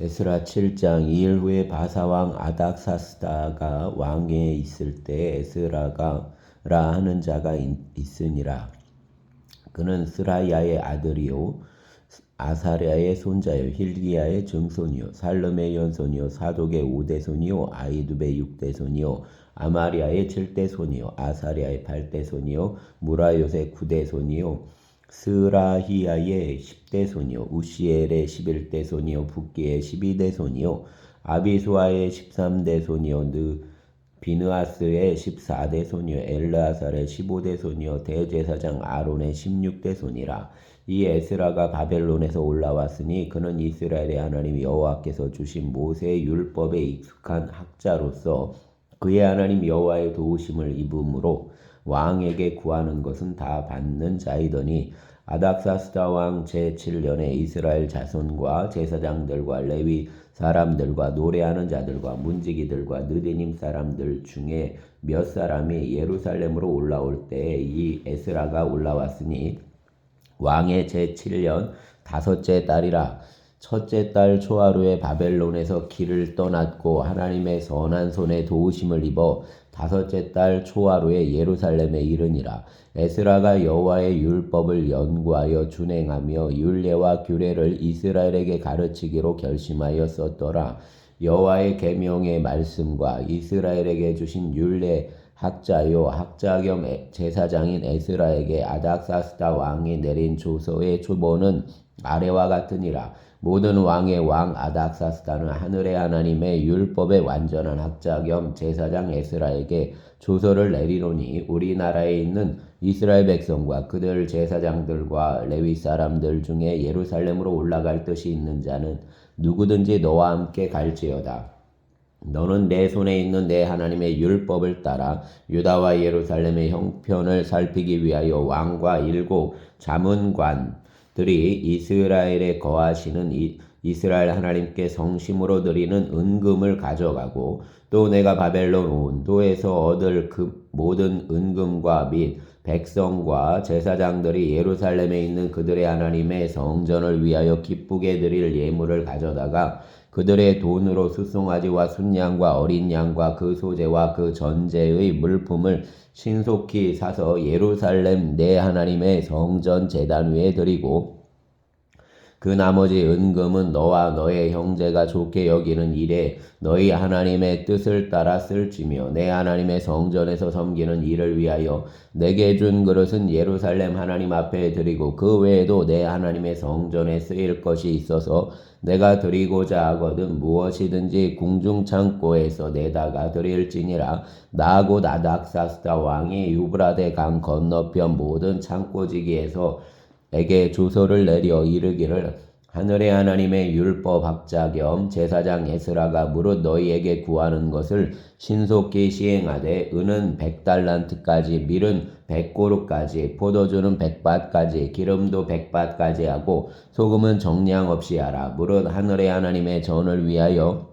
에스라 7장 2일 후에 바사왕 아닥사스다가 왕위에 있을 때 에스라가 라 하는 자가 있으니라. 그는 스라야의 아들이요 아사랴의 손자요 힐기야의 증손이요 살름의 연손이요 사독의 5대손이요 아이두의 6대손이요 아마리아의 7대손이요 아사랴의 8대손이요 무라요의 9대손이요 스라히야의 10대손이요 우시엘의 11대손이요 붓기의 12대손이요 아비수아의 13대손이요 비느하스의 14대손이요 엘르아살의 15대손이요 대제사장 아론의 16대손이라. 이 에스라가 바벨론에서 올라왔으니 그는 이스라엘의 하나님 여호와께서 주신 모세의 율법에 익숙한 학자로서 그의 하나님 여호와의 도우심을 입음으로 왕에게 구하는 것은 다 받는 자이더니 아닥사스다 왕 제7년에 이스라엘 자손과 제사장들과 레위 사람들과 노래하는 자들과 문지기들과 느디님 사람들 중에 몇 사람이 예루살렘으로 올라올 때 이 에스라가 올라왔으니 왕의 제7년 다섯째 달이라. 첫째 달 초하루에 바벨론에서 길을 떠났고 하나님의 선한 손에 도우심을 입어 다섯째 달 초하루에 예루살렘에 이르니라. 에스라가 여호와의 율법을 연구하여 준행하며 율례와 규례를 이스라엘에게 가르치기로 결심하여 썼더라. 여호와의 계명의 말씀과 이스라엘에게 주신 율례 학자요 학자 겸 제사장인 에스라에게 아닥사스다 왕이 내린 조서의 초본은 아래와 같으니라. 모든 왕의 왕 아닥사스다는 하늘의 하나님의 율법의 완전한 학자 겸 제사장 에스라에게 조서를 내리노니 우리나라에 있는 이스라엘 백성과 그들 제사장들과 레위 사람들 중에 예루살렘으로 올라갈 뜻이 있는 자는 누구든지 너와 함께 갈지어다. 너는 내 손에 있는 내 하나님의 율법을 따라 유다와 예루살렘의 형편을 살피기 위하여 왕과 7 자문관들이 이스라엘에 거하시는 이스라엘 하나님께 성심으로 드리는 은금을 가져가고 또 내가 바벨론 온도에서 얻을 그 모든 은금과 및 백성과 제사장들이 예루살렘에 있는 그들의 하나님의 성전을 위하여 기쁘게 드릴 예물을 가져다가 그들의 돈으로 수송아지와 순양과 어린 양과 그 소재와 그 전제의 물품을 신속히 사서 예루살렘 내 하나님의 성전 제단 위에 드리고 그 나머지 은금은 너와 너의 형제가 좋게 여기는 일에 너희 하나님의 뜻을 따라 쓸지며 내 하나님의 성전에서 섬기는 일을 위하여 내게 준 그릇은 예루살렘 하나님 앞에 드리고 그 외에도 내 하나님의 성전에 쓰일 것이 있어서 내가 드리고자 하거든 무엇이든지 궁중창고에서 내다가 드릴지니라. 나 곧 아닥사스다 왕이 유브라데 강 건너편 모든 창고지기에서 에게 조서를 내려 이르기를 하늘의 하나님의 율법 학자 겸 제사장 에스라가 무릇 너희에게 구하는 것을 신속히 시행하되 은은 100달란트까지 밀은 100고루까지 포도주는 100밭까지 기름도 100밭까지 하고 소금은 정량 없이 하라. 무릇 하늘의 하나님의 전을 위하여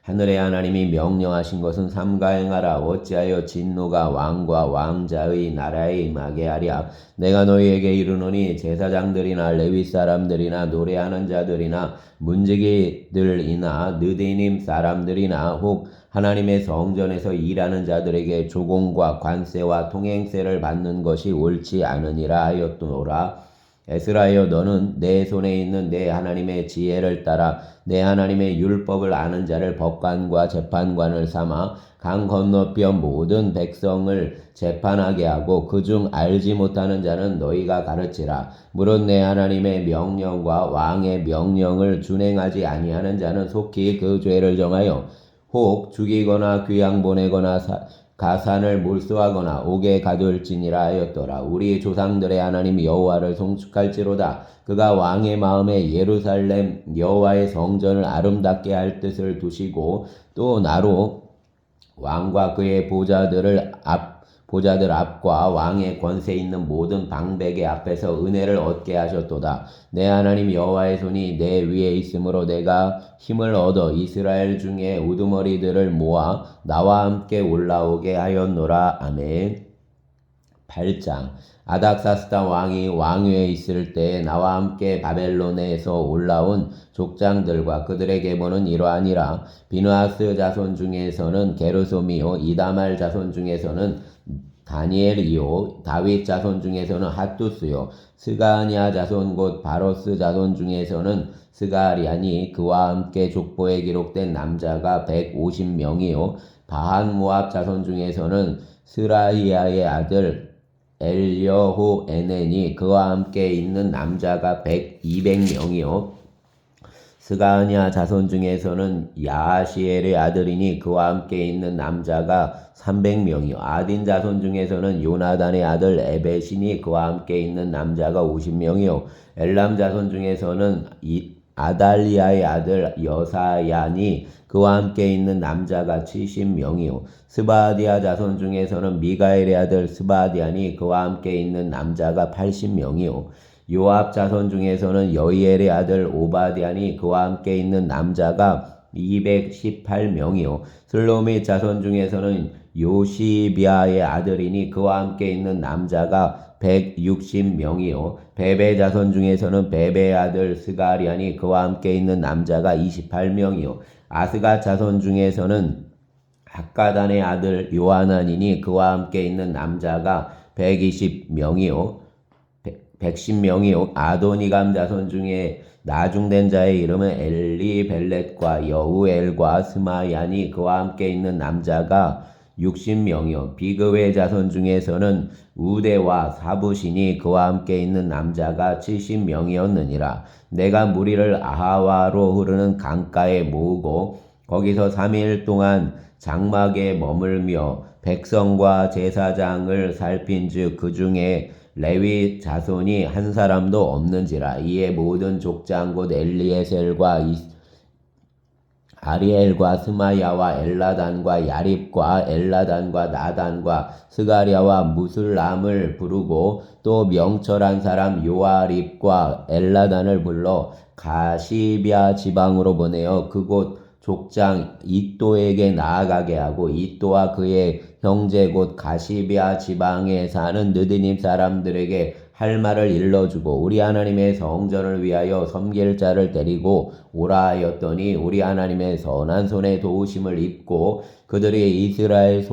하늘의 하나님이 명령하신 것은 삼가행하라. 어찌하여 진노가 왕과 왕자의 나라에 임하게 하랴. 내가 너희에게 이르노니 제사장들이나 레위 사람들이나 노래하는 자들이나 문지기들이나 느디님 사람들이나 혹 하나님의 성전에서 일하는 자들에게 조공과 관세와 통행세를 받는 것이 옳지 않으니라 하였노라. 에스라여 너는 내 손에 있는 내 하나님의 지혜를 따라 내 하나님의 율법을 아는 자를 법관과 재판관을 삼아 강 건너편 모든 백성을 재판하게 하고 그중 알지 못하는 자는 너희가 가르치라. 무릇 내 하나님의 명령과 왕의 명령을 준행하지 아니하는 자는 속히 그 죄를 정하여 혹 죽이거나 귀양 보내거나 가산을 몰수하거나 옥에 가둘지니라 하였더라. 우리 조상들의 하나님 여호와를 송축할지로다. 그가 왕의 마음에 예루살렘 여호와의 성전을 아름답게 할 뜻을 두시고 또 나로 왕과 그의 보좌들 앞과 왕의 권세 있는 모든 방백의 앞에서 은혜를 얻게 하셨도다. 내 하나님 여호와의 손이 내 위에 있으므로 내가 힘을 얻어 이스라엘 중에 우두머리들을 모아 나와 함께 올라오게 하였노라. 아멘. 8장 아닥사스다 왕이 왕위에 있을 때 나와 함께 바벨론에서 올라온 족장들과 그들의 계보는 이러하니라. 비느하스 자손 중에서는 게르솜이요 이다말 자손 중에서는 다니엘이요 다윗 자손 중에서는 핫두스요 스가냐 자손 곧 바로스 자손 중에서는 스가리아니 그와 함께 족보에 기록된 남자가 150명이요 바한 모압 자손 중에서는 스라이아의 아들 엘여호 에넨이 그와 함께 있는 남자가 200명이요 스가냐 자손 중에서는 야하시엘의 아들이니 그와 함께 있는 남자가 300명이요 아딘 자손 중에서는 요나단의 아들 에벳이니 그와 함께 있는 남자가 50명이요 엘람 자손 중에서는 아달리아의 아들 여사야니 그와 함께 있는 남자가 70명이요 스바디아 자손 중에서는 미가엘의 아들 스바디아니 그와 함께 있는 남자가 80명이요 요압 자손 중에서는 여이엘의 아들 오바디아니 그와 함께 있는 남자가 218명이요 슬로밋 자손 중에서는 요시비아의 아들이니 그와 함께 있는 남자가 160명이요 베베 자손 중에서는 베베의 아들 스가리아니 그와 함께 있는 남자가 28명이요 아스가 자손 중에서는 학가단의 아들 요하나니니 그와 함께 있는 남자가 120명이요 110명이요 아도니감 자손 중에 나중된 자의 이름은 엘리벨렛과 여우엘과 스마야니 그와 함께 있는 남자가 60명이요 비그웨 자손 중에서는 우대와 사부시니 그와 함께 있는 남자가 70명이었느니라. 내가 무리를 아하와로 흐르는 강가에 모으고 거기서 3일 동안 장막에 머물며 백성과 제사장을 살핀즉 그 중에 레위 자손이 한 사람도 없는지라. 이에 모든 족장 곧 엘리에셀과 아리엘과 스마야와 엘라단과 야립과 엘라단과 나단과 스가랴와 무슬람을 부르고 또 명철한 사람 요아립과 엘라단을 불러 가시비아 지방으로 보내어 그곳 족장 이또에게 나아가게 하고 이또와 그의 형제 곧 가시비아 지방에 사는 느디님 사람들에게 할 말을 일러주고 우리 하나님의 성전을 위하여 섬길 자를 데리고 오라 하였더니 우리 하나님의 선한 손에 도우심을 입고 그들이 이스라엘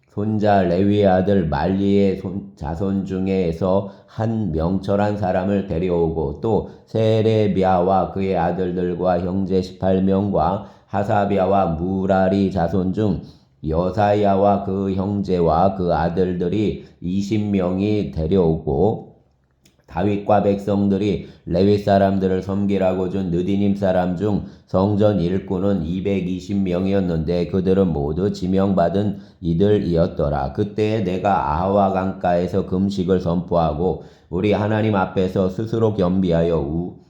손자 레위의 아들 말리의 자손 중에서 한 명철한 사람을 데려오고 또 세레비아와 그의 아들들과 형제 18명과 하사비아와 무라리 자손 중 여사야와 그 형제와 그 아들들이 20명이 데려오고 다윗과 백성들이 레위 사람들을 섬기라고 준 느디님 사람 중 성전 일꾼은 220명이었는데 그들은 모두 지명받은 이들이었더라. 그때에 내가 아하와 강가에서 금식을 선포하고 우리 하나님 앞에서 스스로 겸비하여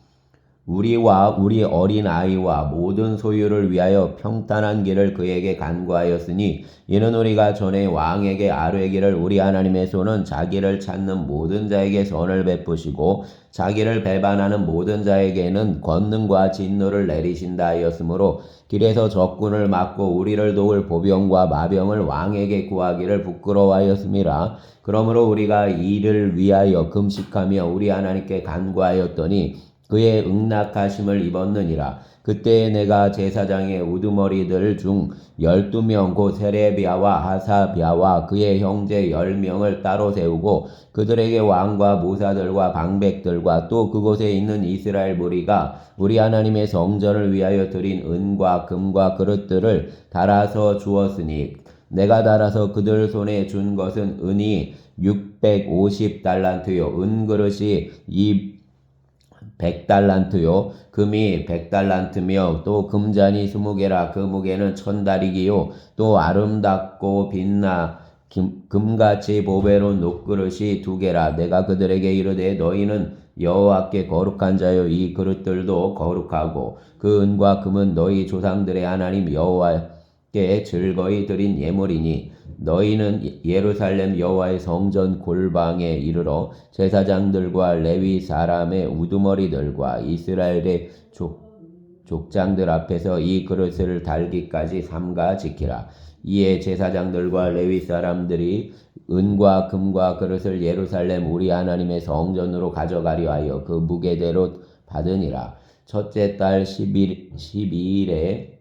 우리와 우리 어린 아이와 모든 소유를 위하여 평탄한 길을 그에게 간구하였으니 이는 우리가 전에 왕에게 아뢰기를 우리 하나님의 손은 자기를 찾는 모든 자에게 선을 베푸시고 자기를 배반하는 모든 자에게는 권능과 진노를 내리신다 하였으므로 길에서 적군을 막고 우리를 도울 보병과 마병을 왕에게 구하기를 부끄러워하였음이라. 그러므로 우리가 이를 위하여 금식하며 우리 하나님께 간구하였더니 그의 응낙하심을 입었느니라. 그때에 내가 제사장의 우두머리들 중 12명 곧 세레비아와 하사비아와 그의 형제 10명을 따로 세우고 그들에게 왕과 모사들과 방백들과 또 그곳에 있는 이스라엘 무리가 우리 하나님의 성전을 위하여 드린 은과 금과 그릇들을 달아서 주었으니 내가 달아서 그들 손에 준 것은 은이 650달란트요 은그릇이 100달란트요 금이 100달란트며 또 금잔이 20개라 그 무게는 1000다리기요 또 아름답고 빛나 금같이 보배로운 녹그릇이 2개라. 내가 그들에게 이르되 너희는 여호와께 거룩한 자요 이 그릇들도 거룩하고 그 은과 금은 너희 조상들의 하나님 여호와께 즐거이 드린 예물이니 너희는 예루살렘 여호와의 성전 골방에 이르러 제사장들과 레위 사람의 우두머리들과 이스라엘의 족장들 앞에서 이 그릇을 달기까지 삼가 지키라. 이에 제사장들과 레위 사람들이 은과 금과 그릇을 예루살렘 우리 하나님의 성전으로 가져가려 하여 그 무게대로 받으니라. 첫째 달 12일에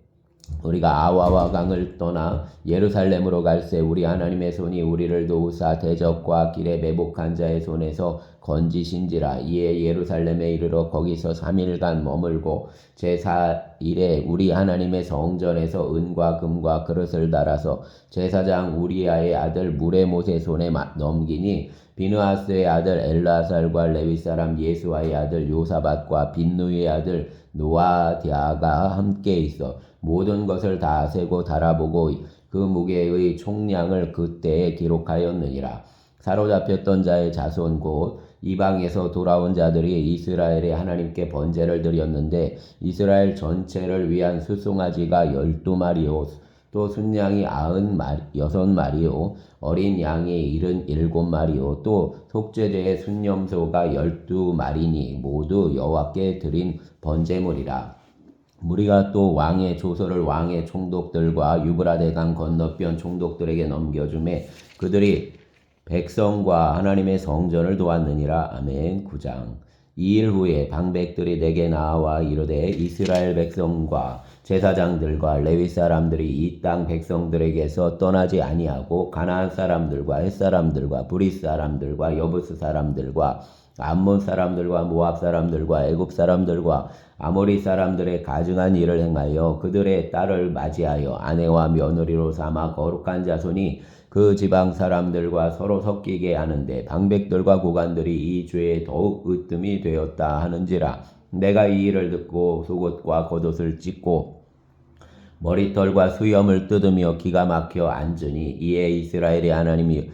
우리가 아와와 강을 떠나 예루살렘으로 갈새 우리 하나님의 손이 우리를 도우사 대적과 길에 매복한 자의 손에서 건지신지라. 이에 예루살렘에 이르러 거기서 3일간 머물고 제4일에 우리 하나님의 성전에서 은과 금과 그릇을 달아서 제사장 우리아의 아들 무레못의 손에 넘기니 비느하스의 아들 엘라살과 레위 사람 예수아의 아들 요사밧과 빈누이의 아들 노아디아가 함께 있어 모든 것을 다 세고 달아보고 그 무게의 총량을 그때에 기록하였느니라. 사로잡혔던 자의 자손 곧 이방에서 돌아온 자들이 이스라엘의 하나님께 번제를 드렸는데 이스라엘 전체를 위한 수송아지가 12마리요 또 순양이 96마리요 어린 양이 77마리요 또 속죄제의 순염소가 12마리니 모두 여호와께 드린 번제물이라. 무리가 또 왕의 조서를 왕의 총독들과 유브라데 강 건너편 총독들에게 넘겨주매 그들이 백성과 하나님의 성전을 도왔느니라. 아멘. 9장. 2일 후에 방백들이 내게 나와 이르되 이스라엘 백성과 제사장들과 레위 사람들이 이 땅 백성들에게서 떠나지 아니하고 가나안 사람들과 헷 사람들과 브릿 사람들과 여부스 사람들과 암몬 사람들과 모압 사람들과 애굽 사람들과 아모리 사람들의 가증한 일을 행하여 그들의 딸을 맞이하여 아내와 며느리로 삼아 거룩한 자손이 그 지방 사람들과 서로 섞이게 하는데 방백들과 고관들이 이 죄에 더욱 으뜸이 되었다 하는지라. 내가 이 일을 듣고 속옷과 겉옷을 찢고 머리털과 수염을 뜯으며 기가 막혀 앉으니 이에 이스라엘의 하나님의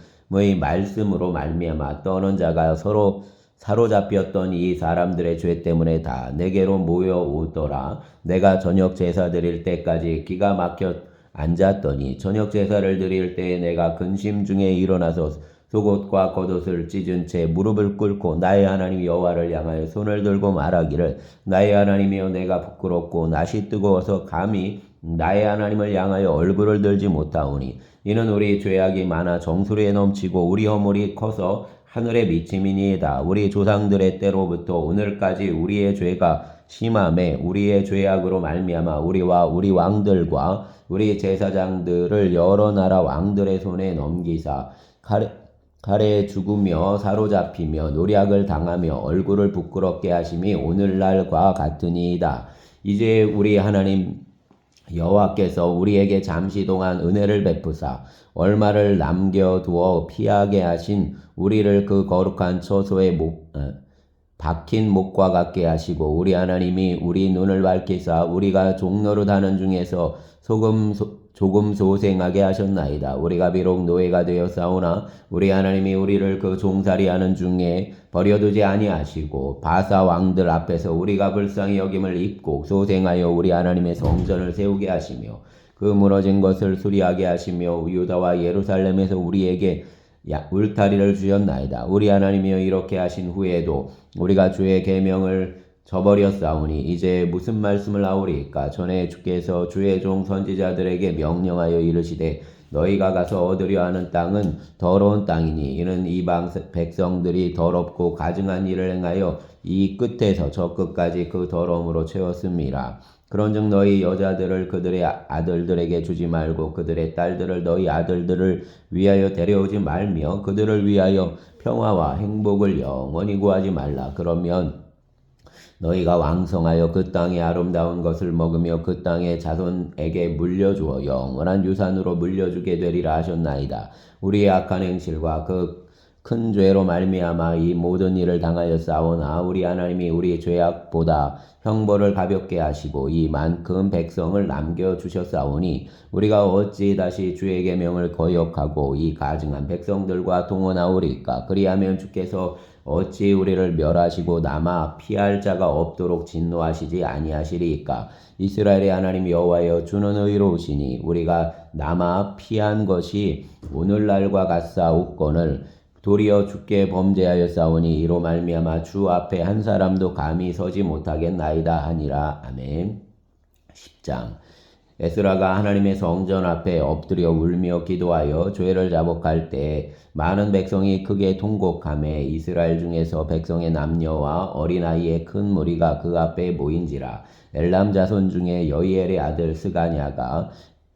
말씀으로 말미암아 떠는 자가 서로 사로잡혔던 이 사람들의 죄 때문에 다 내게로 모여오더라. 내가 저녁 제사 드릴 때까지 기가 막혀 앉았더니 저녁 제사를 드릴 때에 내가 근심 중에 일어나서 속옷과 겉옷을 찢은 채 무릎을 꿇고 나의 하나님 여호와를 향하여 손을 들고 말하기를 나의 하나님이여 내가 부끄럽고 낯이 뜨거워서 감히 나의 하나님을 향하여 얼굴을 들지 못하오니 이는 우리 죄악이 많아 정수리에 넘치고 우리 허물이 커서 하늘에 미침이니이다. 우리 조상들의 때로부터 오늘까지 우리의 죄가 심함에 우리의 죄악으로 말미암아 우리와 우리 왕들과 우리 제사장들을 여러 나라 왕들의 손에 넘기사 칼에 죽으며 사로잡히며 노략을 당하며 얼굴을 부끄럽게 하심이 오늘날과 같으니이다. 이제 우리 하나님 여호와께서 우리에게 잠시 동안 은혜를 베푸사 얼마를 남겨두어 피하게 하신 우리를 그 거룩한 처소에 박힌 목과 같게 하시고 우리 하나님이 우리 눈을 밝히사 우리가 종노릇 하는 중에서 조금 소생하게 하셨나이다. 우리가 비록 노예가 되었사오나 우리 하나님이 우리를 그 종살이하는 중에 버려두지 아니하시고 바사 왕들 앞에서 우리가 불쌍히 여김을 입고 소생하여 우리 하나님의 성전을 세우게 하시며 그 무너진 것을 수리하게 하시며 유다와 예루살렘에서 우리에게 울타리를 주셨나이다. 우리 하나님이여 이렇게 하신 후에도 우리가 주의 계명을 저버렸사오니 이제 무슨 말씀을 하오리까? 전에 주께서 주의 종 선지자들에게 명령하여 이르시되 너희가 가서 얻으려 하는 땅은 더러운 땅이니 이는 이방 백성들이 더럽고 가증한 일을 행하여 이 끝에서 저 끝까지 그 더러움으로 채웠음이라. 그런즉 너희 여자들을 그들의 아들들에게 주지 말고 그들의 딸들을 너희 아들들을 위하여 데려오지 말며 그들을 위하여 평화와 행복을 영원히 구하지 말라. 그러면 너희가 왕성하여 그 땅의 아름다운 것을 먹으며 그 땅의 자손에게 물려주어 영원한 유산으로 물려주게 되리라 하셨나이다. 우리의 악한 행실과 그 큰 죄로 말미암아 이 모든 일을 당하였사오나 우리 하나님이 우리 죄악보다 형벌을 가볍게 하시고 이만큼 백성을 남겨주셨사오니 우리가 어찌 다시 주의 계명을 거역하고 이 가증한 백성들과 동원하오리까? 그리하면 주께서 어찌 우리를 멸하시고 남아 피할 자가 없도록 진노하시지 아니하시리이까? 이스라엘의 하나님 여호와여 주는 의로우시니 우리가 남아 피한 것이 오늘날과 같사옵거늘 도리어 주께 범죄하였사오니 이로 말미암아 주 앞에 한 사람도 감히 서지 못하겠나이다 하니라. 아멘. 10장. 에스라가 하나님의 성전 앞에 엎드려 울며 기도하여 죄를 자복할 때 많은 백성이 크게 통곡하매 이스라엘 중에서 백성의 남녀와 어린아이의 큰 무리가 그 앞에 모인지라. 엘람 자손 중에 여이엘의 아들 스가냐가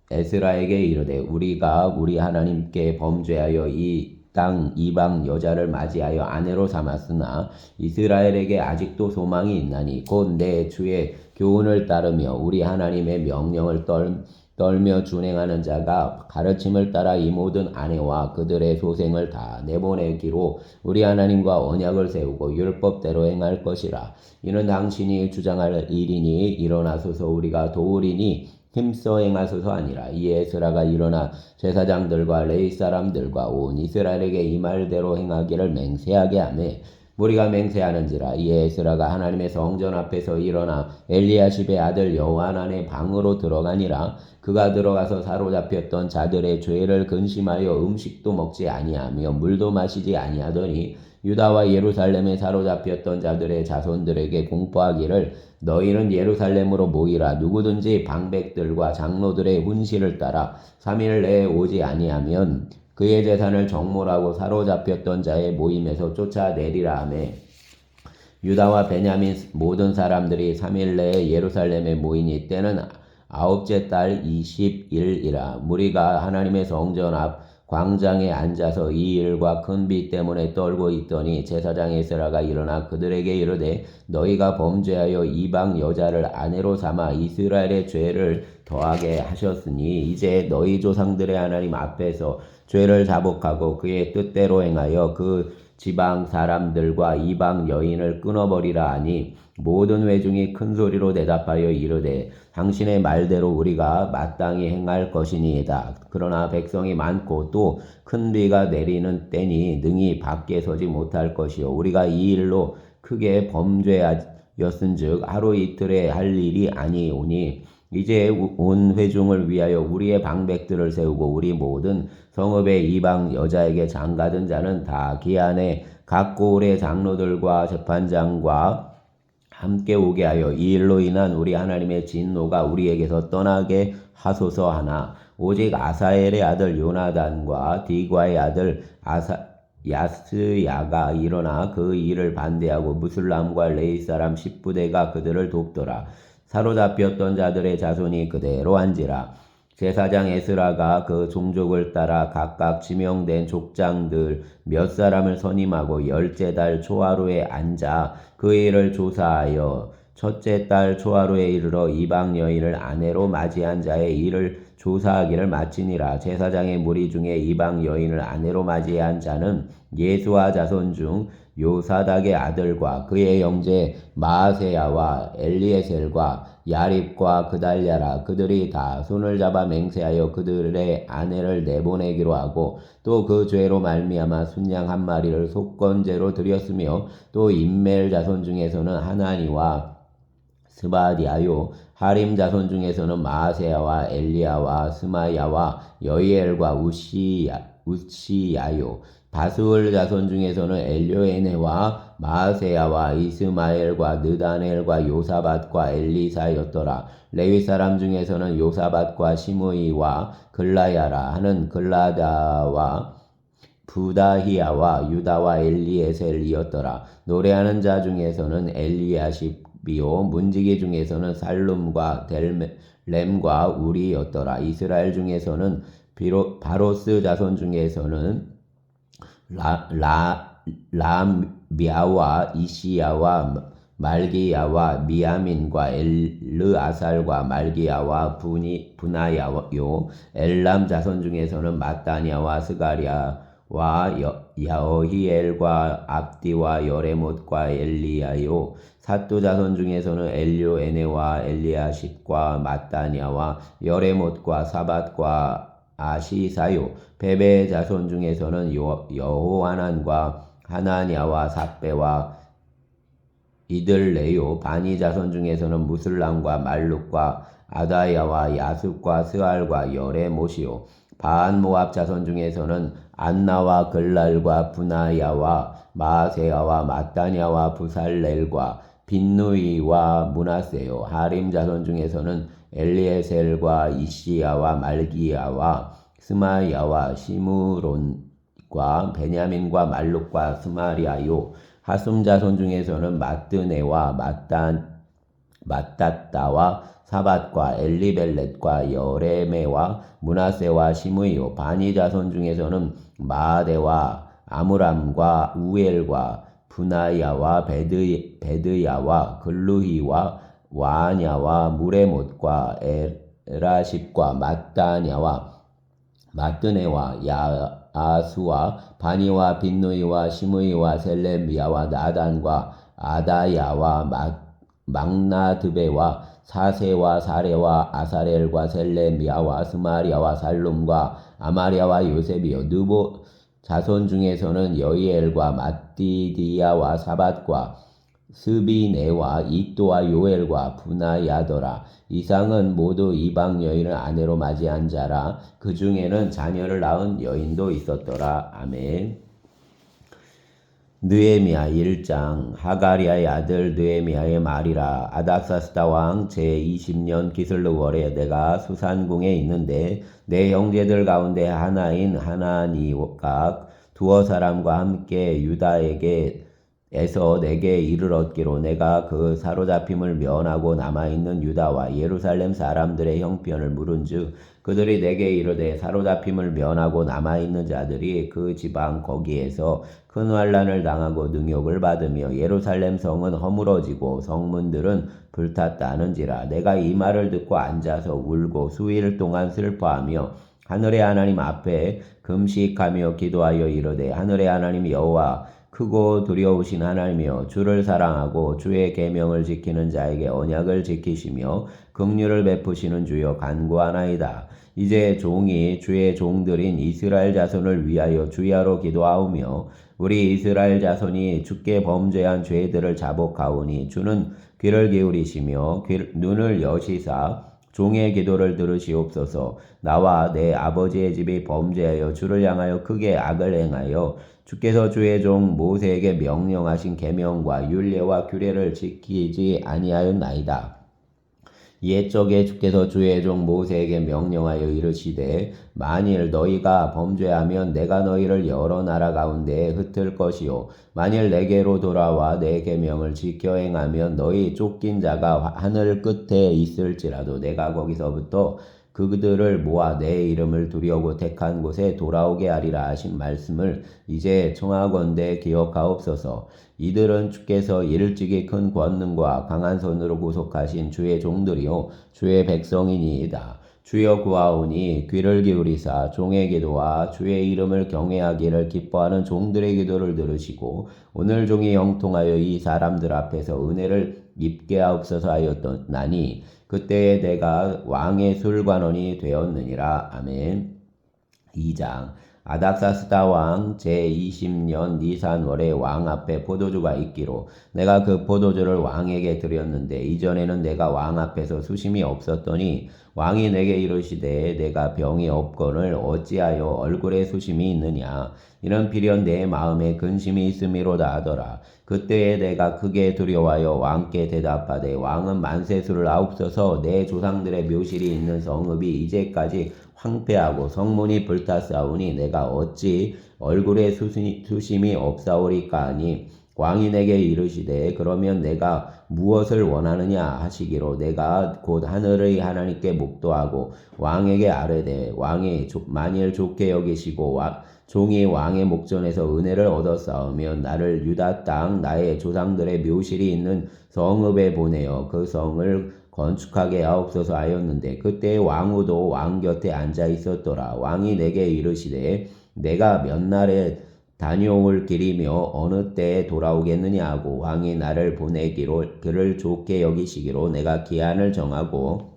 에스라에게 이르되 우리가 우리 하나님께 범죄하여 이 땅 이방 여자를 맞이하여 아내로 삼았으나 이스라엘에게 아직도 소망이 있나니 곧 내 주의 교훈을 따르며 우리 하나님의 명령을 떨며 준행하는 자가 가르침을 따라 이 모든 아내와 그들의 소생을 다 내보내기로 우리 하나님과 언약을 세우고 율법대로 행할 것이라. 이는 당신이 주장할 일이니 일어나소서 우리가 도우리니 힘써 행하소서 아니라. 이에 에스라가 일어나 제사장들과 레위 사람들과 온 이스라엘에게 이 말대로 행하기를 맹세하게 하매 무리가 맹세하는지라. 이에 에스라가 하나님의 성전 앞에서 일어나 엘리야십의 아들 여호하난의 방으로 들어가니라. 그가 들어가서 사로잡혔던 자들의 죄를 근심하여 음식도 먹지 아니하며 물도 마시지 아니하더니 유다와 예루살렘에 사로잡혔던 자들의 자손들에게 공포하기를 너희는 예루살렘으로 모이라. 누구든지 방백들과 장로들의 훈시를 따라 3일 내에 오지 아니하면 그의 재산을 정몰하고 사로잡혔던 자의 모임에서 쫓아내리라 하매 유다와 베냐민 모든 사람들이 3일 내에 예루살렘에 모이니 때는 9째 달 20일이라. 무리가 하나님의 성전 앞 광장에 앉아서 이 일과 큰 비 때문에 떨고 있더니 제사장 에스라가 일어나 그들에게 이르되 너희가 범죄하여 이방 여자를 아내로 삼아 이스라엘의 죄를 더하게 하셨으니 이제 너희 조상들의 하나님 앞에서 죄를 자복하고 그의 뜻대로 행하여 그 지방 사람들과 이방 여인을 끊어버리라 하니 모든 회중이 큰 소리로 대답하여 이르되 당신의 말대로 우리가 마땅히 행할 것이니이다. 그러나 백성이 많고 또 큰 비가 내리는 때니 능히 밖에 서지 못할 것이요 우리가 이 일로 크게 범죄하였은즉 하루 이틀에 할 일이 아니오니 이제 온 회중을 위하여 우리의 방백들을 세우고 우리 모든 성읍의 이방 여자에게 장가든 자는 다 기한에 각 고을의 장로들과 재판장과 함께 오게 하여 이 일로 인한 우리 하나님의 진노가 우리에게서 떠나게 하소서 하나 오직 아사엘의 아들 요나단과 디과의 아들 야스야가 일어나 그 일을 반대하고 무술람과 레위 사람 10부대가 그들을 돕더라. 사로잡혔던 자들의 자손이 그대로 한지라. 제사장 에스라가 그 종족을 따라 각각 지명된 족장들 몇 사람을 선임하고 10째 달 초하루에 앉아 그 일을 조사하여 첫째 달 초하루에 이르러 이방 여인을 아내로 맞이한 자의 일을 조사하기를 마치니라. 제사장의 무리 중에 이방 여인을 아내로 맞이한 자는 예수와 자손 중 요사닥의 아들과 그의 형제 마아세야와 엘리에셀과 야립과 그달랴라. 그들이 다 손을 잡아 맹세하여 그들의 아내를 내보내기로 하고 또 그 죄로 말미암아 순양 한 마리를 속건제로 드렸으며 또 임멜 자손 중에서는 하나니와 스바디아요 하림 자손 중에서는 마아세야와 엘리야와 스마야와 여이엘과 우시야요 바스울 자손 중에서는 엘료에네와 마아세야와 이스마엘과 느다넬과 요사밧과 엘리사였더라. 레위 사람 중에서는 요사밧과 시므이와 글라야라 하는 글라다와 부다히야와 유다와 엘리에셀이었더라. 노래하는 자 중에서는 엘리야십이요 문지기 중에서는 살룸과 델렘과 우리였더라. 이스라엘 중에서는 바로스 자손 중에서는 라미아와 이시야와 말기야와 미야민과 엘르아살과 말기야와 분하야요 엘람 자손 중에서는 마따냐와 스가랴와 야어히엘과 압디와 여레못과 엘리야요 사또 자손 중에서는 엘료에네와 엘리야십과 마따냐와 여레못과 사밧과 아시사요 베베 자손 중에서는 여호하난과 하나냐와 삭베와 이들레요 바니 자손 중에서는 무슬람과 말룩과 아다야와 야습과 스알과 여레못이요 바한 모압 자손 중에서는 안나와 글랄과 분하야와 마아세야와 마따냐와 부살렐과 빈누이와 문하세요 하림 자손 중에서는 엘리에셀과 이시야와 말기야와 스마야와 시므론과 베냐민과 말룩과 스마리아요. 하숨 자손 중에서는 마뜨네와 마따따와 사밧과 엘리벨렛과 여레메와 문하세와 시므이요. 바니 자손 중에서는 마아데와 아므람과 우엘과 분하야와 베드야와 글루히와 와냐와 무레못과 에라십과 마따냐와 마뜨네와 야아수와 바니와 빈누이와 시므이와 셀레미야와 나단과 아다야와 막나드베와 사세와 사레와 아사렐과 셀레미야와 스마리아와 살룸과 아마리아와 요셉이요. 느보 자손 중에서는 여이엘과 마띠디야와 사밧과 스비네와 이또와 요엘과 분하야더라. 이상은 모두 이방 여인을 아내로 맞이한 자라. 그 중에는 자녀를 낳은 여인도 있었더라. 아멘. 느헤미야 1장. 하가리아의 아들 느헤미야의 말이라. 아닥사스다 왕 제20년 기슬르월에 내가 수산궁에 있는데 내 형제들 가운데 하나인 하나니가 두어 사람과 함께 유다에게에서 내게 이를 얻기로 내가 그 사로잡힘을 면하고 남아있는 유다와 예루살렘 사람들의 형편을 물은즉 그들이 내게 이르되 사로잡힘을 면하고 남아있는 자들이 그 지방 거기에서 큰 환난을 당하고 능욕을 받으며 예루살렘 성은 허물어지고 성문들은 불탔다는지라. 내가 이 말을 듣고 앉아서 울고 수일 동안 슬퍼하며 하늘의 하나님 앞에 금식하며 기도하여 이르되 하늘의 하나님 여호와 크고 두려우신 하나님이여 주를 사랑하고 주의 계명을 지키는 자에게 언약을 지키시며 긍휼을 베푸시는 주여 간구하나이다. 이제 종이 주의 종들인 이스라엘 자손을 위하여 주야로 기도하오며 우리 이스라엘 자손이 주께 범죄한 죄들을 자복하오니 주는 귀를 기울이시며 눈을 여시사 종의 기도를 들으시옵소서. 나와 내 아버지의 집이 범죄하여 주를 향하여 크게 악을 행하여 주께서 주의 종 모세에게 명령하신 계명과 율례와 규례를 지키지 아니하였나이다. 옛적에 주께서 주의 종 모세에게 명령하여 이르시되 만일 너희가 범죄하면 내가 너희를 여러 나라 가운데에 흩을 것이요 만일 내게로 돌아와 내 계명을 지켜 행하면 너희 쫓긴 자가 하늘 끝에 있을지라도 내가 거기서부터 그들을 모아 내 이름을 두려고 택한 곳에 돌아오게 하리라 하신 말씀을 이제 청하건대 기억하옵소서. 이들은 주께서 일찍이 큰 권능과 강한 손으로 구속하신 주의 종들이요 주의 백성이니이다. 주여 구하오니 귀를 기울이사 종의 기도와 주의 이름을 경외하기를 기뻐하는 종들의 기도를 들으시고 오늘 종이 형통하여 이 사람들 앞에서 은혜를 입게 하옵소서 하였나니 그때에 내가 왕의 술관원이 되었느니라. 아멘. 2장. 아닥사스다 왕 제20년 니산월에 왕 앞에 포도주가 있기로 내가 그 포도주를 왕에게 드렸는데 이전에는 내가 왕 앞에서 수심이 없었더니 왕이 내게 이르시되 내가 병이 없거늘 어찌하여 얼굴에 수심이 있느냐. 이는 필연 내 마음에 근심이 있음이로다 하더라. 그때에 내가 크게 두려워하여 왕께 대답하되 왕은 만세수를 아옵소서. 내 조상들의 묘실이 있는 성읍이 이제까지 황폐하고 성문이 불탔사오니 내가 어찌 얼굴에 수심이 없사오리까 하니 왕이 내게 이르시되 그러면 내가 무엇을 원하느냐 하시기로 내가 곧 하늘의 하나님께 묵도하고 왕에게 아뢰되 왕이 만일 좋게 여기시고 종이 왕의 목전에서 은혜를 얻었사오면 나를 유다 땅 나의 조상들의 묘실이 있는 성읍에 보내어 그 성을 건축하게 하옵소서 하였는데 그때 왕후도 왕 곁에 앉아 있었더라. 왕이 내게 이르시되 내가 몇 날에 다녀올 길이며 어느 때에 돌아오겠느냐 하고 왕이 나를 보내기로 그를 좋게 여기시기로 내가 기한을 정하고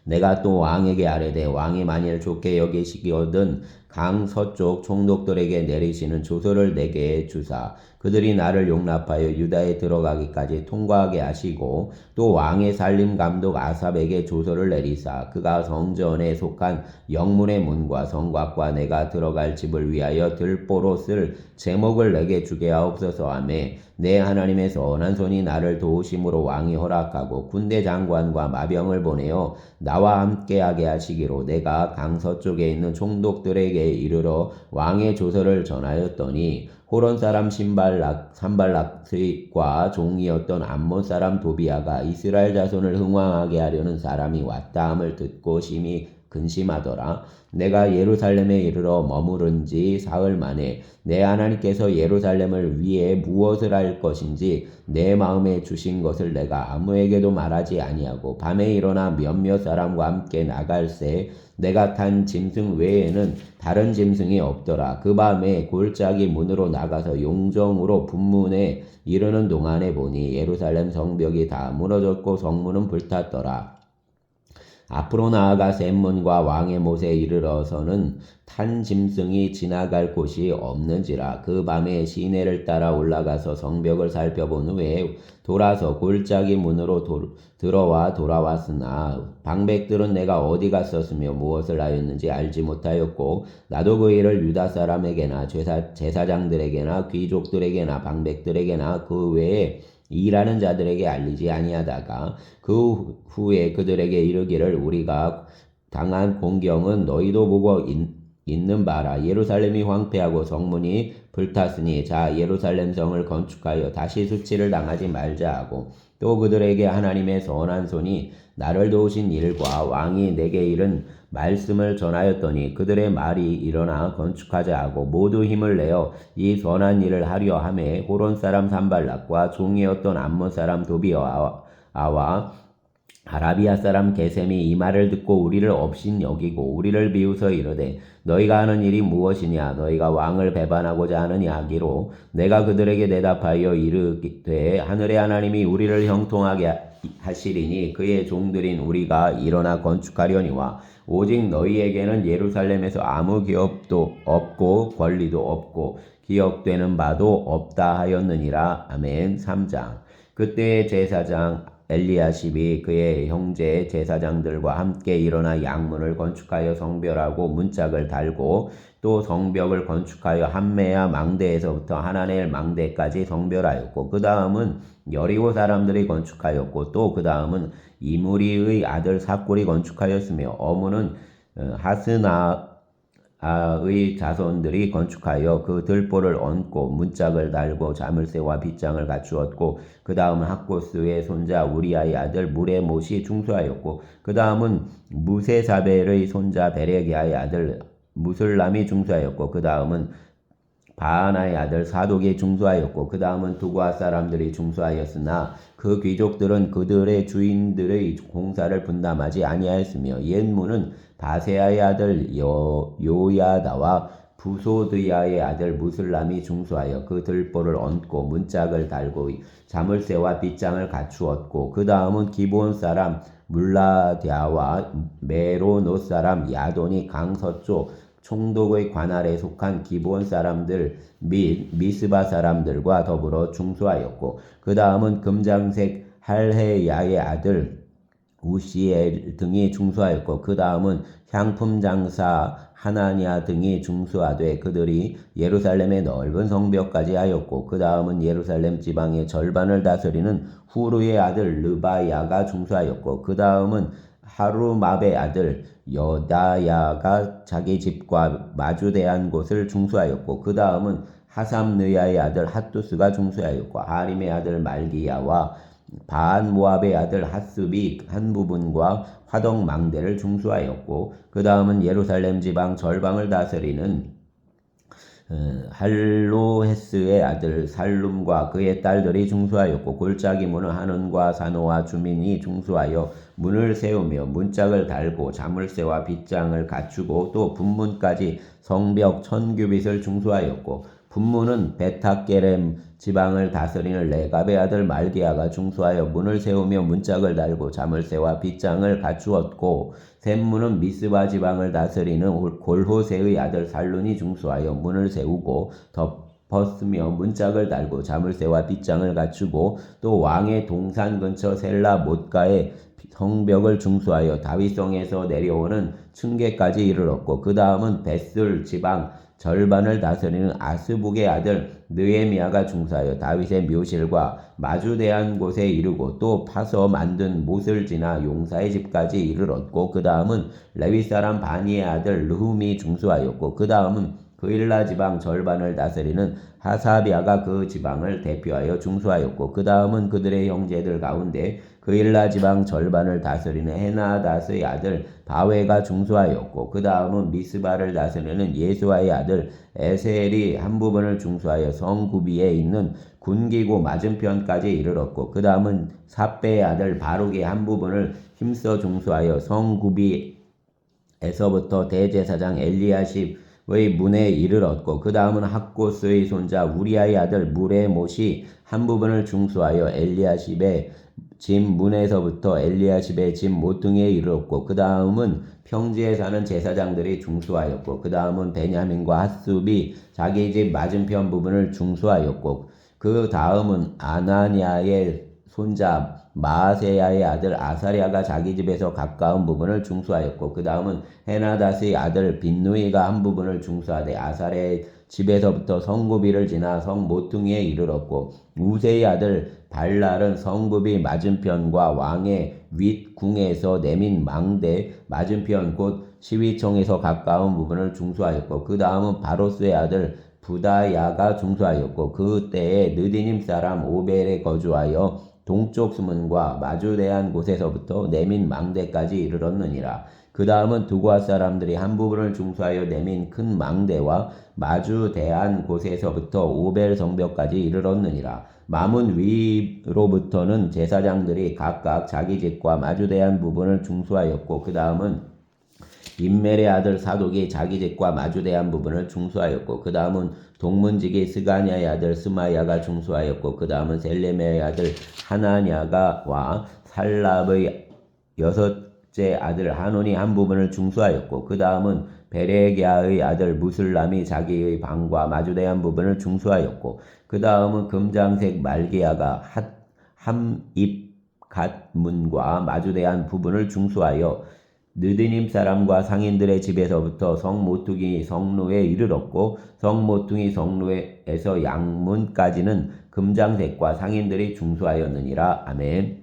내가 또 왕에게 아뢰되 왕이 만일 좋게 여기시거든 강 서쪽 총독들에게 내리시는 조서를 내게 주사 그들이 나를 용납하여 유다에 들어가기까지 통과하게 하시고 또 왕의 살림 감독 아삽에게 조서를 내리사 그가 성전에 속한 영문의 문과 성곽과 내가 들어갈 집을 위하여 들보로 쓸 제목을 내게 주게 하옵소서 하매 내 하나님의 선한 손이 나를 도우심으로 왕이 허락하고 군대 장관과 마병을 보내어 나와 함께하게 하시기로 내가 강 서쪽에 있는 총독들에게 이르러 왕의 조서를 전하였더니 호론 사람 산발락과 종이었던 암몬 사람 도비아가 이스라엘 자손을 흥왕하게 하려는 사람이 왔다 함을 듣고 심히 근심하더라. 내가 예루살렘에 이르러 머무른 지 사흘 만에 내 하나님께서 예루살렘을 위해 무엇을 할 것인지 내 마음에 주신 것을 내가 아무에게도 말하지 아니하고 밤에 일어나 몇몇 사람과 함께 나갈새 내가 탄 짐승 외에는 다른 짐승이 없더라. 그 밤에 골짜기 문으로 나가서 용정으로 분문에 이르는 동안에 보니 예루살렘 성벽이 다 무너졌고 성문은 불탔더라. 앞으로 나아가 샘문과 왕의 못에 이르러서는 탄 짐승이 지나갈 곳이 없는지라. 그 밤에 시내를 따라 올라가서 성벽을 살펴본 후에 돌아서 골짜기 문으로 들어와 돌아왔으나 방백들은 내가 어디 갔었으며 무엇을 하였는지 알지 못하였고 나도 그 일을 유다 사람에게나 제사장들에게나 귀족들에게나 방백들에게나 그 외에 일하는 자들에게 알리지 아니하다가 그 후에 그들에게 이르기를 우리가 당한 공경은 너희도 보고 있는 바라. 예루살렘이 황폐하고 성문이 불탔으니 자 예루살렘 성을 건축하여 다시 수치를 당하지 말자 하고 또 그들에게 하나님의 선한 손이 나를 도우신 일과 왕이 내게 이른 말씀을 전하였더니 그들의 말이 일어나 건축하자 하고 모두 힘을 내어 이 선한 일을 하려 하매 호론 사람 산발락과 종이었던 암몬 사람 도비아와 아라비아 사람 게셈이 이 말을 듣고 우리를 업신 여기고 우리를 비웃어 이르되 너희가 하는 일이 무엇이냐 너희가 왕을 배반하고자 하느냐 하기로 내가 그들에게 대답하여 이르되 하늘의 하나님이 우리를 형통하게 하시리니 그의 종들인 우리가 일어나 건축하려니와 오직 너희에게는 예루살렘에서 아무 기업도 없고 권리도 없고 기억되는 바도 없다 하였느니라. 아멘. 3장. 그때 제사장 엘리야십이 그의 형제 제사장들과 함께 일어나 양문을 건축하여 성별하고 문짝을 달고 또 성벽을 건축하여 한메야 망대에서부터 하나넬 망대까지 성별하였고 그 다음은 여리고 사람들이 건축하였고 또 그 다음은 이무리의 아들 삭골이 건축하였으며 어무는 하스나의 자손들이 건축하여 그 들보를 얹고 문짝을 달고 자물쇠와 빗장을 갖추었고 그 다음은 학고스의 손자 우리아의 아들 무레못이 중수하였고 그 다음은 무세사벨의 손자 베레기아의 아들 무슬람이 중수하였고 그 다음은 바하나의 아들 사독이 중수하였고 그 다음은 두과 사람들이 중수하였으나 그 귀족들은 그들의 주인들의 공사를 분담하지 아니하였으며 옛문은 바세아의 아들 요야다와 부소드야의 아들 무슬람이 중수하여 그 들보를 얹고 문짝을 달고 자물쇠와 빗장을 갖추었고 그 다음은 기브온 사람 물라디아와 메로노 사람 야돈이 강 서쪽 총독의 관할에 속한 기브온 사람들 및 미스바 사람들과 더불어 중수하였고 그 다음은 금장색 할헤야의 아들 우시엘 등이 중수하였고 그 다음은 향품 장사 하나냐 등이 중수하되 그들이 예루살렘의 넓은 성벽까지 하였고 그 다음은 예루살렘 지방의 절반을 다스리는 후르의 아들 르바야가 중수하였고 그 다음은 하루마베의 아들 여다야가 자기 집과 마주대한 곳을 중수하였고 그 다음은 하삼느야의 아들 핫두스가 중수하였고 하림의 아들 말기야와 바한 모압의 아들 핫습이 한 부분과 화덕 망대를 중수하였고 그 다음은 예루살렘 지방 절방을 다스리는 할로헤스의 아들 살룸과 그의 딸들이 중수하였고 골짜기 문을 한원과 산호와 주민이 중수하여 문을 세우며 문짝을 달고 자물쇠와 빗장을 갖추고 또 분문까지 성벽 1000규빗을 중수하였고 분무는 베타게렘 지방을 다스리는 레갑의 아들 말기야가 중수하여 문을 세우며 문짝을 달고 자물쇠와 빗장을 갖추었고, 셈무는 미스바 지방을 다스리는 골호세의 아들 살룬이 중수하여 문을 세우고 덮었으며 문짝을 달고 자물쇠와 빗장을 갖추고, 또 왕의 동산 근처 셀라 못가의 성벽을 중수하여 다윗성에서 내려오는 층계까지 이르렀고, 그 다음은 벳술 지방 절반을 다스리는 아스북의 아들 느헤미야가 중수하여 다윗의 묘실과 마주대한 곳에 이르고, 또 파서 만든 못을 지나 용사의 집까지 이르렀고, 그 다음은 레위 사람 바니의 아들 르훔이 중수하였고, 그 다음은 그일라 지방 절반을 다스리는 하사비아가 그 지방을 대표하여 중수하였고, 그 다음은 그들의 형제들 가운데 그일라 지방 절반을 다스리는 헤나닷의 아들 바웨가 중수하였고, 그 다음은 미스바를 다스리는 예수아의 아들 에셀이 한 부분을 중수하여 성구비에 있는 군기고 맞은편까지 이르렀고, 그 다음은 삽배의 아들 바룩이 한 부분을 힘써 중수하여 성구비에서부터 대제사장 엘리야십의 문에 이르렀고, 그 다음은 학고스의 손자 우리아의 아들 무레못이 한 부분을 중수하여 엘리야십의 집 문에서부터 엘리야십의 집 모퉁이에 이르렀고, 그 다음은 평지에 사는 제사장들이 중수하였고, 그 다음은 베냐민과 핫숲이 자기 집 맞은편 부분을 중수하였고, 그 다음은 아나니아의 손자 마아세야의 아들 아사랴가 자기 집에서 가까운 부분을 중수하였고, 그 다음은 헤나닷의 아들 빈누이가 한 부분을 중수하되 아사랴의 집에서부터 성구비를 지나 성 모퉁이에 이르렀고, 우세의 아들 발랄은 성구비 맞은편과 왕의 윗궁에서 내민 망대 맞은편 곧 시위청에서 가까운 부분을 중수하였고, 그 다음은 바로스의 아들 부다야가 중수하였고, 그때에 느디님 사람 오벨에 거주하여 동쪽 수문과 마주대한 곳에서부터 내민 망대까지 이르렀느니라. 그 다음은 두과 사람들이 한 부분을 중수하여 내민 큰 망대와 마주대한 곳에서부터 오벨 성벽까지 이르렀느니라. 마문 위로부터는 제사장들이 각각 자기 집과 마주대한 부분을 중수하였고, 그 다음은 임멜의 아들 사독이 자기 집과 마주대한 부분을 중수하였고, 그 다음은 동문지기 스가냐의 아들 스마야가 중수하였고, 그 다음은 셀레메의 아들 하나냐가와 살랍의 여섯째 아들 하논이 한 부분을 중수하였고, 그 다음은 베레기야의 아들 무슬람이 자기의 방과 마주대한 부분을 중수하였고, 그 다음은 금장색 말기야가 함입갓문과 마주대한 부분을 중수하여 느디님 사람과 상인들의 집에서부터 성모퉁이 성로에 이르렀고, 성모퉁이 성로에서 양문까지는 금장색과 상인들이 중수하였느니라. 아멘.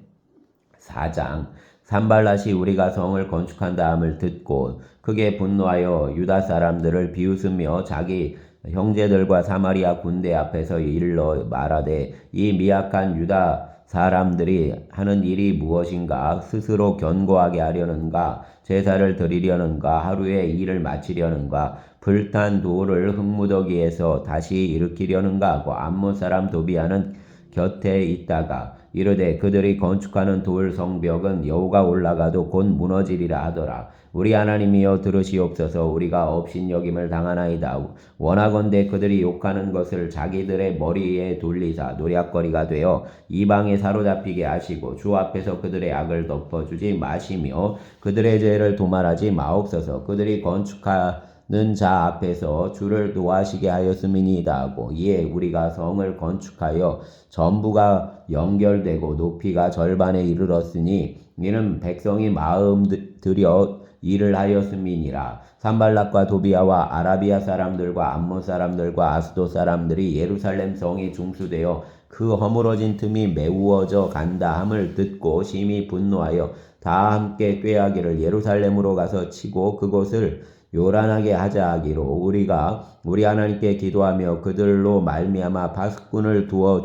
4장. 산발랏이 우리가 성을 건축한 다음을 듣고 크게 분노하여 유다 사람들을 비웃으며 자기 형제들과 사마리아 군대 앞에서 일러 말하되, 이 미약한 유다 사람들이 하는 일이 무엇인가? 스스로 견고하게 하려는가? 제사를 드리려는가? 하루에 일을 마치려는가? 불탄 돌을 흙무더기에서 다시 일으키려는가? 하고 암몬 사람 도비아는 곁에 있다가 이르되, 그들이 건축하는 돌 성벽은 여호가 올라가도 곧 무너지리라 하더라. 우리 하나님이여 들으시옵소서. 우리가 업신여김을 당하나이다. 원하건대 그들이 욕하는 것을 자기들의 머리에 돌리사 노략거리가 되어 이방에 사로잡히게 하시고 주 앞에서 그들의 악을 덮어주지 마시며 그들의 죄를 도말하지 마옵소서. 그들이 건축하는 자 앞에서 주를 노하시게 하였음이니이다 하고, 이에 우리가 성을 건축하여 전부가 연결되고 높이가 절반에 이르렀으니 이는 백성이 마음 들여 일을 하였음이니라. 산발락과 도비아와 아라비아 사람들과 암몬 사람들과 아스도 사람들이 예루살렘 성이 중수되어 그 허물어진 틈이 메우어져 간다 함을 듣고 심히 분노하여 다 함께 꾀하기를 예루살렘으로 가서 치고 그곳을 요란하게 하자 하기로, 우리가 우리 하나님께 기도하며 그들로 말미암아 파수꾼을 두어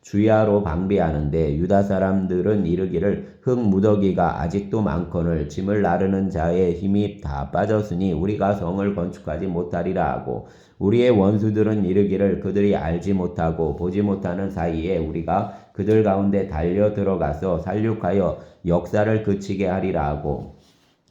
주야로 방비하는데, 유다 사람들은 이르기를 흙 무더기가 아직도 많거늘 짐을 나르는 자의 힘이 다 빠졌으니 우리가 성을 건축하지 못하리라 하고, 우리의 원수들은 이르기를 그들이 알지 못하고 보지 못하는 사이에 우리가 그들 가운데 달려 들어가서 살육하여 역사를 그치게 하리라 하고,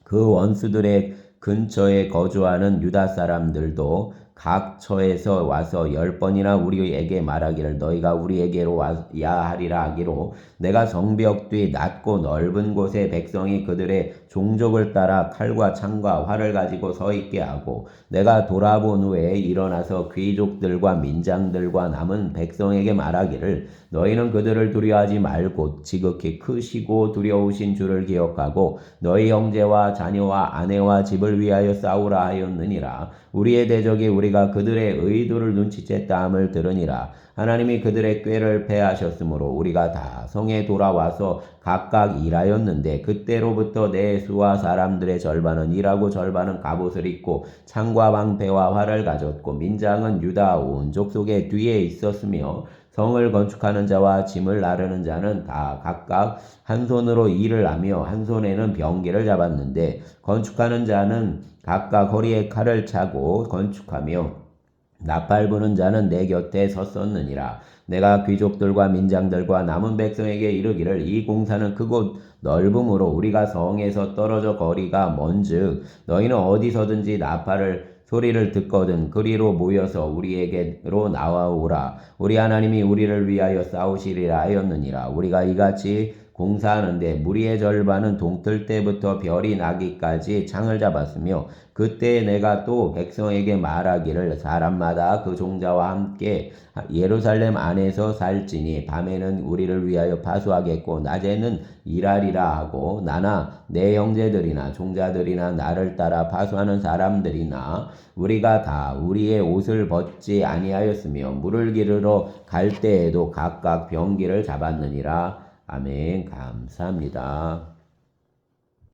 그 원수들의 근처에 거주하는 유다 사람들도 각 처에서 와서 10번이나 우리에게 말하기를 너희가 우리에게로 와야 하리라 하기로 내가 성벽 뒤 낮고 넓은 곳에 백성이 그들의 종족을 따라 칼과 창과 활을 가지고 서 있게 하고 내가 돌아본 후에 일어나서 귀족들과 민장들과 남은 백성에게 말하기를 너희는 그들을 두려워하지 말고 지극히 크시고 두려우신 주를 기억하고 너희 형제와 자녀와 아내와 집을 위하여 싸우라 하였느니라. 우리의 대적이 우리가 그들의 의도를 눈치챘다함을 들으니라. 하나님이 그들의 꾀를 패하셨으므로 우리가 다 성에 돌아와서 각각 일하였는데 그때로부터 내 수와 사람들의 절반은 일하고 절반은 갑옷을 입고 창과 방패와 활을 가졌고 민장은 유다 온 족속의 뒤에 있었으며 성을 건축하는 자와 짐을 나르는 자는 다 각각 한 손으로 일을 하며 한 손에는 병기를 잡았는데 건축하는 자는 각각 허리에 칼을 차고 건축하며 나팔 부는 자는 내 곁에 섰었느니라. 내가 귀족들과 민장들과 남은 백성에게 이르기를 이 공사는 크고 넓음으로 우리가 성에서 떨어져 거리가 먼즉 너희는 어디서든지 나팔을 소리를 듣거든 그리로 모여서 우리에게로 나와오라. 우리 하나님이 우리를 위하여 싸우시리라 하였느니라. 우리가 이같이 공사하는데 무리의 절반은 동틀 때부터 별이 나기까지 창을 잡았으며 그때 내가 또 백성에게 말하기를 사람마다 그 종자와 함께 예루살렘 안에서 살지니 밤에는 우리를 위하여 파수하겠고 낮에는 일하리라 하고 나나 내 형제들이나 종자들이나 나를 따라 파수하는 사람들이나 우리가 다 우리의 옷을 벗지 아니하였으며 물을 기르러 갈 때에도 각각 병기를 잡았느니라. 아멘. 감사합니다.